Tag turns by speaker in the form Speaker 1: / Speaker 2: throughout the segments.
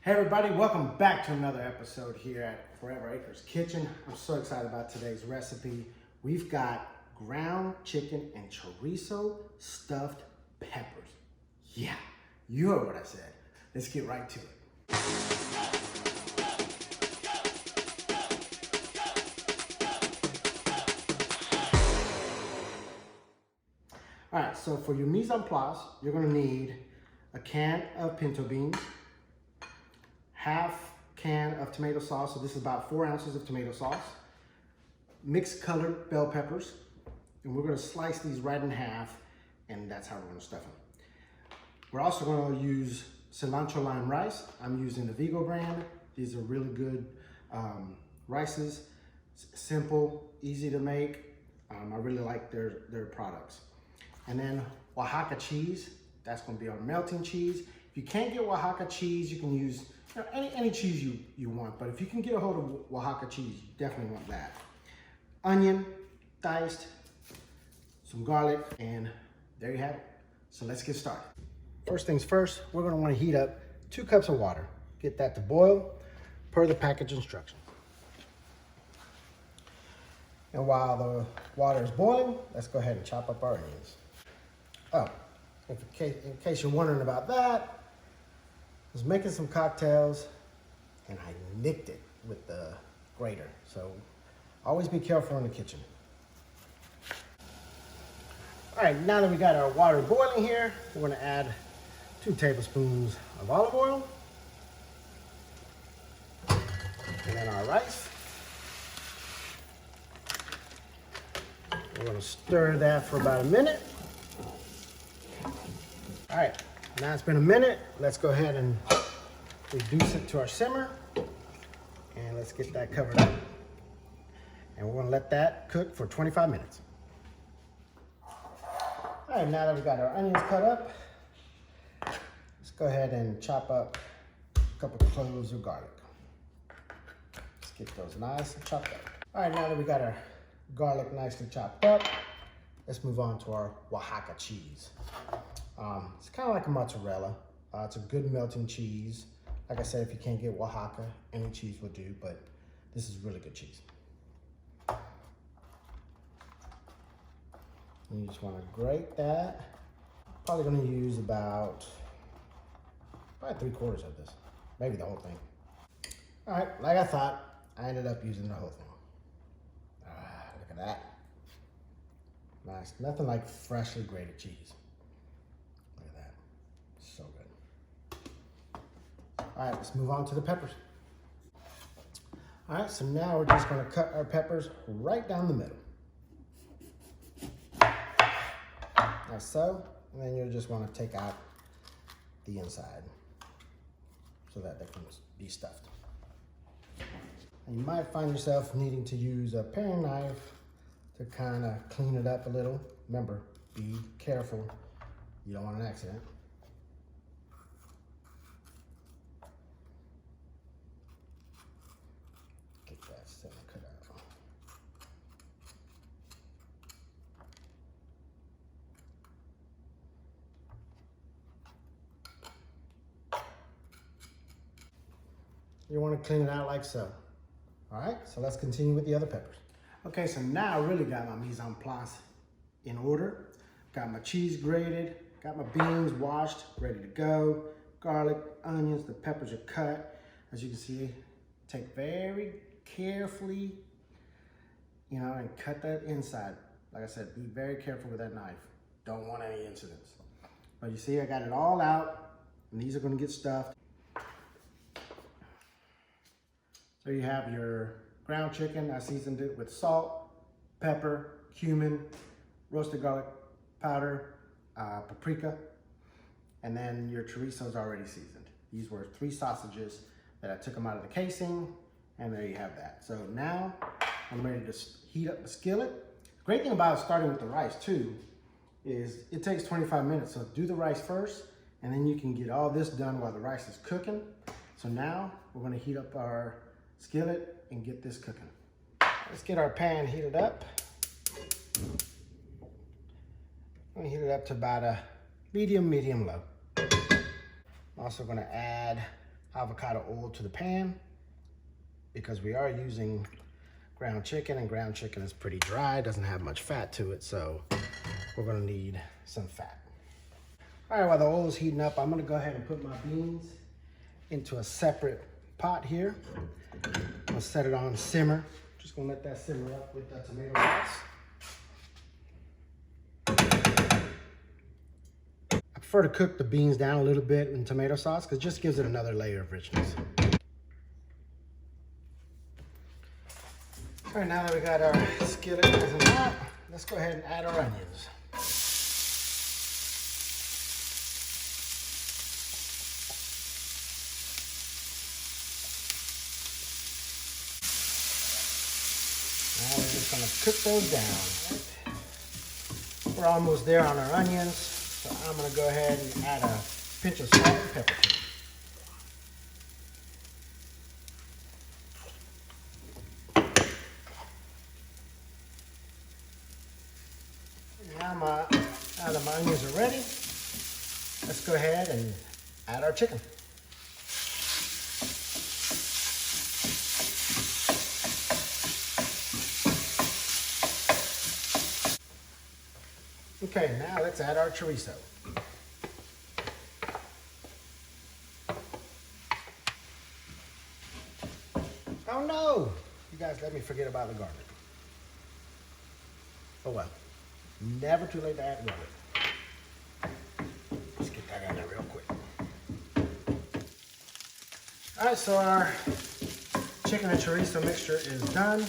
Speaker 1: Hey everybody, welcome back to another episode here at 4EverAcres Kitchen. I'm so excited about today's recipe. We've got ground chicken and chorizo stuffed peppers. Yeah, you heard what I said. Let's get right to it. All right, so for your mise en place, you're gonna need a can of pinto beans, half can of tomato sauce, so this is about 4 ounces of tomato sauce, mixed colored bell peppers, and we're gonna slice these right in half, and that's how we're gonna stuff them. We're also gonna use cilantro lime rice. I'm using the Vigo brand. These are really good rices, simple, easy to make. I really like their products. And then Oaxaca cheese, that's gonna be our melting cheese. If you can't get Oaxaca cheese, you can use any cheese you want, but if you can get a hold of Oaxaca cheese, you definitely want that. Onion, diced, some garlic, and there you have it. So let's get started. First things first, we're gonna wanna heat up 2 cups of water. Get that to boil per the package instructions. And while the water is boiling, let's go ahead and chop up our onions. Oh, in case you're wondering about that, I was making some cocktails and I nicked it with the grater. So always be careful in the kitchen. All right, now that we got our water boiling here, we're gonna add 2 tablespoons of olive oil. And then our rice. We're gonna stir that for about a minute. All right, now it's been a minute. Let's go ahead and reduce it to our simmer. And let's get that covered up. And we're gonna let that cook for 25 minutes. All right, now that we got our onions cut up, let's go ahead and chop up a couple of cloves of garlic. Let's get those nice and chopped up. All right, now that we got our garlic nicely chopped up, let's move on to our Oaxaca cheese. It's kind of like a mozzarella. It's a good melting cheese. Like I said, if you can't get Oaxaca, any cheese will do, but this is really good cheese. And you just want to grate that. Probably going to use about 3/4 of this, maybe the whole thing. All right, like I thought, I ended up using the whole thing. Look at that. Nice, nothing like freshly grated cheese. Look at that, so good. All right, let's move on to the peppers. All right, so now we're just gonna cut our peppers right down the middle. Like so, and then you'll just wanna take out the inside so that they can be stuffed. And you might find yourself needing to use a paring knife to kind of clean it up a little. Remember, be careful. You don't want an accident. Get that center cut out. You want to clean it out like so. All right, so let's continue with the other peppers. Okay, so now I really got my mise en place in order. Got my cheese grated, got my beans washed, ready to go. Garlic, onions, the peppers are cut. As you can see, take very carefully, and cut that inside. Like I said, be very careful with that knife. Don't want any incidents. But you see, I got it all out, and these are gonna get stuffed. So you have your ground chicken. I seasoned it with salt, pepper, cumin, roasted garlic powder, paprika, and then your chorizo is already seasoned. These were 3 sausages that I took them out of the casing, and there you have that. So now I'm ready to heat up the skillet. The great thing about starting with the rice too is it takes 25 minutes. So do the rice first, and then you can get all this done while the rice is cooking. So now we're gonna heat up our skillet and get this cooking. Let's get our pan heated up. I'm gonna heat it up to about a medium low. I'm also gonna add avocado oil to the pan because we are using ground chicken, and ground chicken is pretty dry, doesn't have much fat to it, so we're gonna need some fat. All right, while the oil is heating up, I'm gonna go ahead and put my beans into a separate pot here. I'm gonna set it on simmer. Just gonna let that simmer up with the tomato sauce. I prefer to cook the beans down a little bit in tomato sauce because it just gives it another layer of richness. All right, now that we got our skillet nice and hot, let's go ahead and add our onions. Now we're just gonna cook those down. We're almost there on our onions, so I'm gonna go ahead and add a pinch of salt and pepper to it. Now my onions are ready. Let's go ahead and add our chicken. Okay, now let's add our chorizo. Oh no! You guys let me forget about the garlic. Oh well. Never too late to add garlic. Let's get that in there real quick. All right, so our chicken and chorizo mixture is done.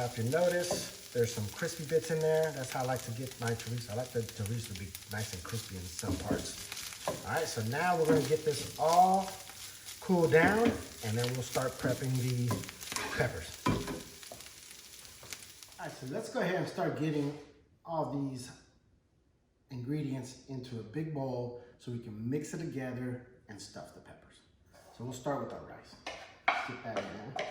Speaker 1: If you notice, there's some crispy bits in there. That's how I like to get my chorizo. I like the chorizo to be nice and crispy in some parts. All right, so now we're gonna get this all cooled down, and then we'll start prepping the peppers. All right, so let's go ahead and start getting all these ingredients into a big bowl so we can mix it together and stuff the peppers. So we'll start with our rice. Let's get that in there.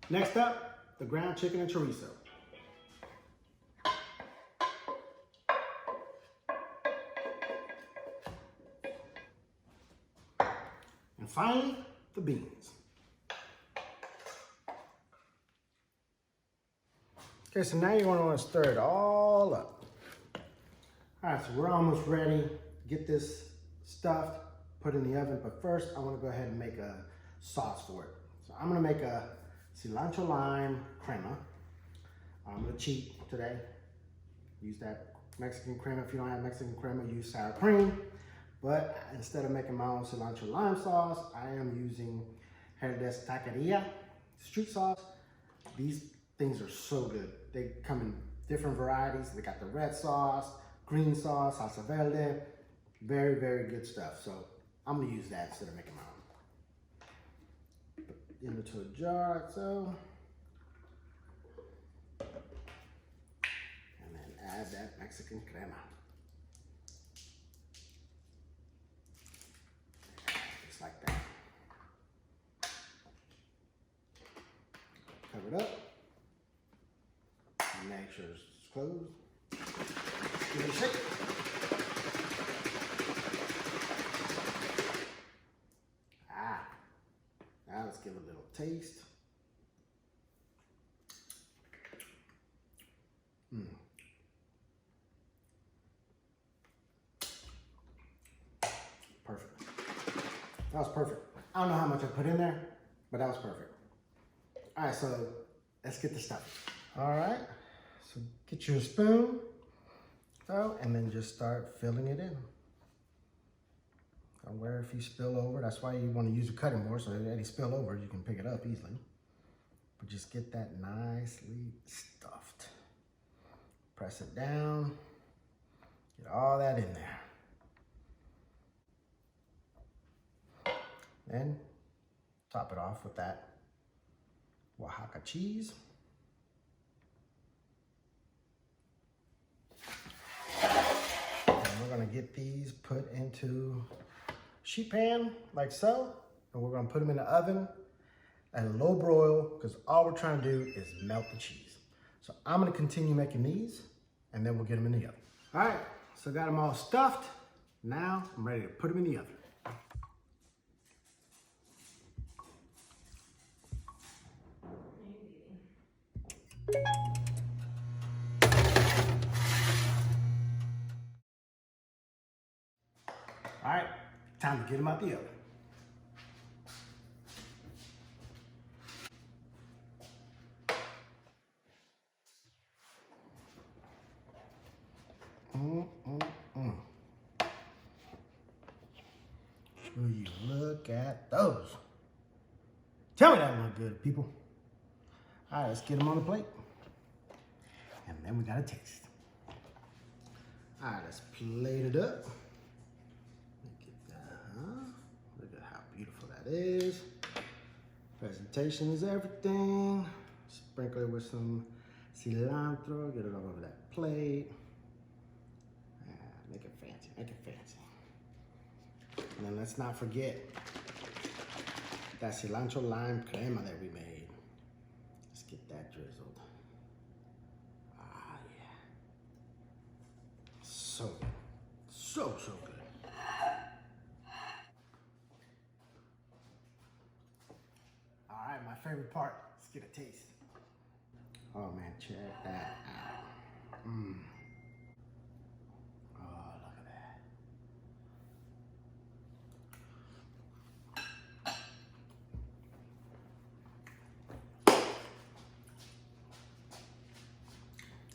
Speaker 1: Next up, the ground chicken and chorizo. And finally, the beans. Okay, so now you're going to want to stir it all up. All right, so we're almost ready to get this stuffed, put in the oven, but first I want to go ahead and make a sauce for it. So I'm going to make a cilantro lime crema. I'm going to cheat today. Use that Mexican crema. If you don't have Mexican crema, use sour cream. But instead of making my own cilantro lime sauce, I am using Herdez Taqueria street sauce. These things are so good. They come in different varieties. They got the red sauce, green sauce, salsa verde. Very, very good stuff. So I'm gonna use that instead of making my own. Put it into a jar like so. And then add that Mexican crema. Just like that. Cover it up. Make sure it's closed. Give it a shake. Now let's give it a little taste. Perfect. That was perfect. I don't know how much I put in there, but that was perfect. All right, so let's get the stuff. All right, so get you a spoon, and then just start filling it in. Where if you spill over, that's why you want to use a cutting board, so if any spill over, you can pick it up easily. But just get that nicely stuffed. Press it down, get all that in there. Then top it off with that Oaxaca cheese. And we're gonna get these put into sheet pan like so, and we're gonna put them in the oven at a low broil because all we're trying to do is melt the cheese. So I'm gonna continue making these, and then we'll get them in the oven. All right, so got them all stuffed. Now I'm ready to put them in the oven. All right, time to get them out the oven. Will you look at those? Tell me that look good, people. All right, let's get them on the plate. And then we gotta taste. All right, let's plate it up. Look at how beautiful that is. Presentation is everything. Sprinkle it with some cilantro. Get it all over that plate. Make it fancy, make it fancy. And then let's not forget that cilantro lime creme that we made. Let's get that drizzled. Ah, yeah. So good. So good. All right, my favorite part. Let's get a taste. Oh man, check that out. Mmm. Oh, look at that.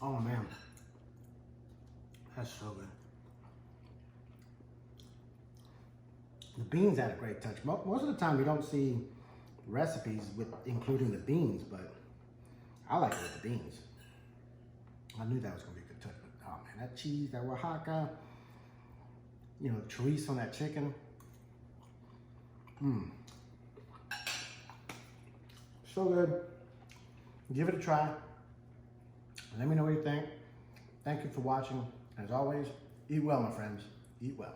Speaker 1: Oh man, that's so good. The beans had a great touch. Most of the time you don't see recipes with including the beans, but I like it with the beans. I knew that was gonna be a good touch, but oh man, that cheese, that Oaxaca, you know, chorizo on that chicken. Mmm. So good. Give it a try. Let me know what you think. Thank you for watching. As always, eat well, my friends. Eat well.